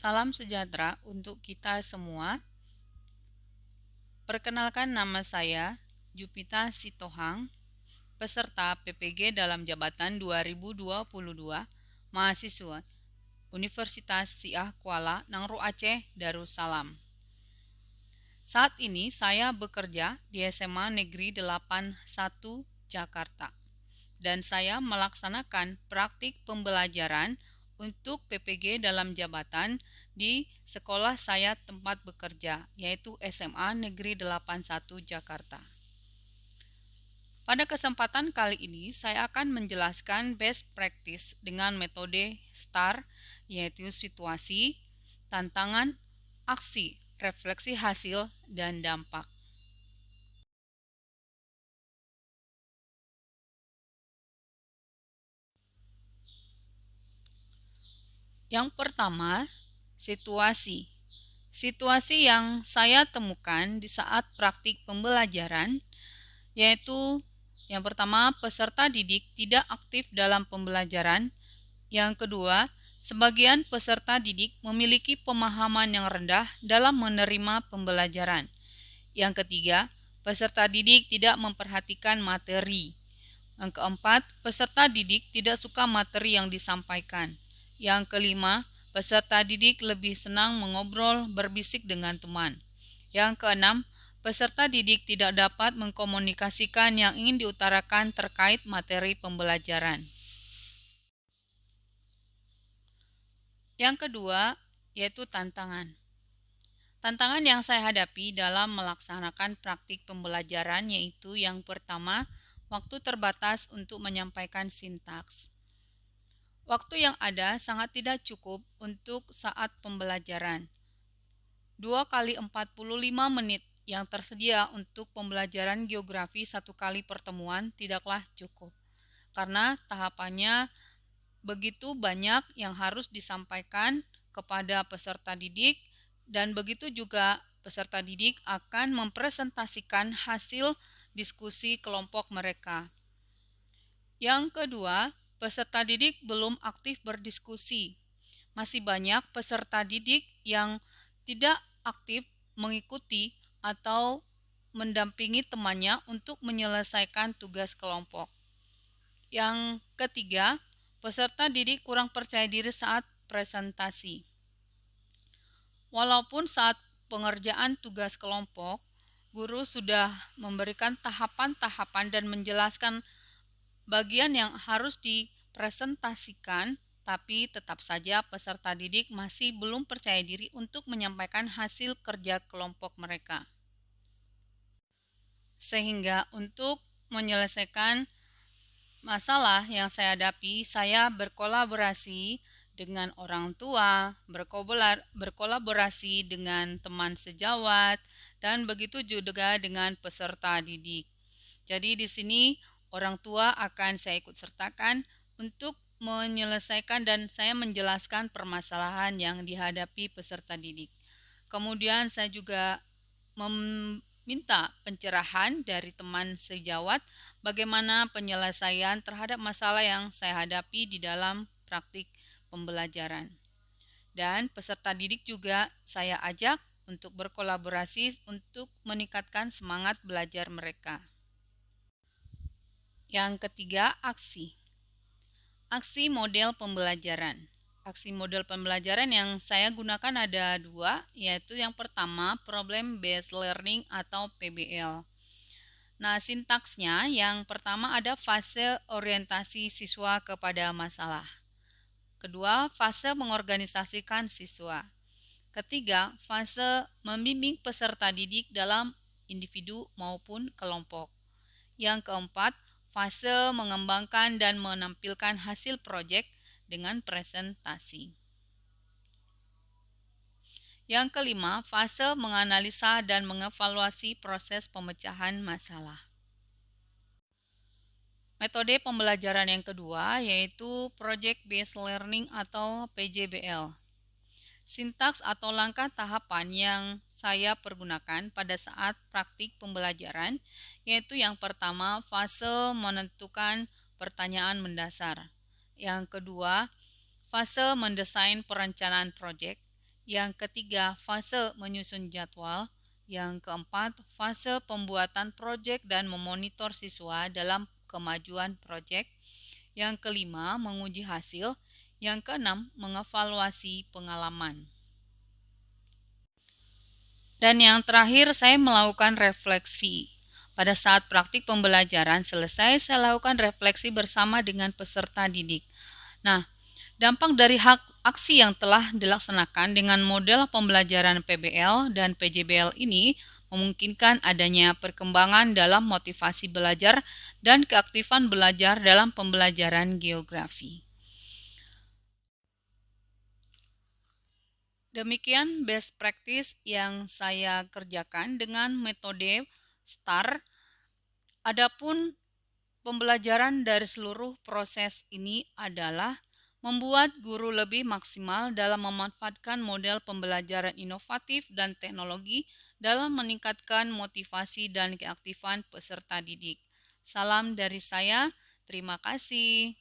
Salam sejahtera untuk kita semua. Perkenalkan, nama saya Jupita Sitohang, peserta PPG dalam jabatan 2022, mahasiswa Universitas Siah Kuala Nangro Aceh Darussalam. Saat ini saya bekerja di SMA Negeri 81 Jakarta dan saya melaksanakan praktik pembelajaran untuk PPG dalam jabatan di sekolah saya tempat bekerja, yaitu SMA Negeri 81 Jakarta. Pada kesempatan kali ini, saya akan menjelaskan best practice dengan metode STAR, yaitu situasi, tantangan, aksi, refleksi hasil, dan dampak. Yang pertama, situasi. Situasi yang saya temukan di saat praktik pembelajaran yaitu yang pertama, peserta didik tidak aktif dalam pembelajaran. Yang kedua, sebagian peserta didik memiliki pemahaman yang rendah dalam menerima pembelajaran. Yang ketiga, peserta didik tidak memperhatikan materi. Yang keempat, peserta didik tidak suka materi yang disampaikan. Yang kelima, peserta didik lebih senang mengobrol berbisik dengan teman. Yang keenam, peserta didik tidak dapat mengkomunikasikan yang ingin diutarakan terkait materi pembelajaran. Yang kedua, yaitu tantangan. Tantangan yang saya hadapi dalam melaksanakan praktik pembelajaran yaitu yang pertama, waktu terbatas untuk menyampaikan sintaks. Waktu yang ada sangat tidak cukup untuk saat pembelajaran. 2 kali 45 menit yang tersedia untuk pembelajaran geografi 1 kali pertemuan tidaklah cukup. Karena tahapannya begitu banyak yang harus disampaikan kepada peserta didik dan begitu juga peserta didik akan mempresentasikan hasil diskusi kelompok mereka. Yang kedua, peserta didik belum aktif berdiskusi. Masih banyak peserta didik yang tidak aktif mengikuti atau mendampingi temannya untuk menyelesaikan tugas kelompok. Yang ketiga, peserta didik kurang percaya diri saat presentasi. Walaupun saat pengerjaan tugas kelompok, guru sudah memberikan tahapan-tahapan dan menjelaskan bagian yang harus dipresentasikan, tapi tetap saja peserta didik masih belum percaya diri untuk menyampaikan hasil kerja kelompok mereka. Sehingga untuk menyelesaikan masalah yang saya hadapi, saya berkolaborasi dengan orang tua, berkolaborasi dengan teman sejawat, dan begitu juga dengan peserta didik. Jadi di sini orang tua akan saya ikut sertakan untuk menyelesaikan dan saya menjelaskan permasalahan yang dihadapi peserta didik. Kemudian saya juga meminta pencerahan dari teman sejawat bagaimana penyelesaian terhadap masalah yang saya hadapi di dalam praktik pembelajaran. Dan peserta didik juga saya ajak untuk berkolaborasi untuk meningkatkan semangat belajar mereka. Yang ketiga, aksi. Aksi model pembelajaran. Aksi model pembelajaran yang saya gunakan ada dua, yaitu yang pertama Problem Based Learning atau PBL. Nah, sintaksnya yang pertama ada fase orientasi siswa kepada masalah. Kedua, fase mengorganisasikan siswa. Ketiga, fase membimbing peserta didik dalam individu maupun kelompok. Yang keempat, fase mengembangkan dan menampilkan hasil proyek dengan presentasi. Yang kelima, fase menganalisa dan mengevaluasi proses pemecahan masalah. Metode pembelajaran yang kedua yaitu Project Based Learning atau PJBL. Sintaks atau langkah tahapan yang saya pergunakan pada saat praktik pembelajaran yaitu yang pertama fase menentukan pertanyaan mendasar. Yang kedua, fase mendesain perencanaan proyek. Yang ketiga, fase menyusun jadwal. Yang keempat, fase pembuatan proyek dan memonitor siswa dalam kemajuan proyek. Yang kelima, menguji hasil. Yang keenam, mengevaluasi pengalaman. Dan yang terakhir, saya melakukan refleksi. Pada saat praktik pembelajaran selesai, saya lakukan refleksi bersama dengan peserta didik. Nah, dampak dari aksi yang telah dilaksanakan dengan model pembelajaran PBL dan PJBL ini memungkinkan adanya perkembangan dalam motivasi belajar dan keaktifan belajar dalam pembelajaran geografi. Demikian best practice yang saya kerjakan dengan metode STAR. Adapun pembelajaran dari seluruh proses ini adalah membuat guru lebih maksimal dalam memanfaatkan model pembelajaran inovatif dan teknologi dalam meningkatkan motivasi dan keaktifan peserta didik. Salam dari saya, terima kasih.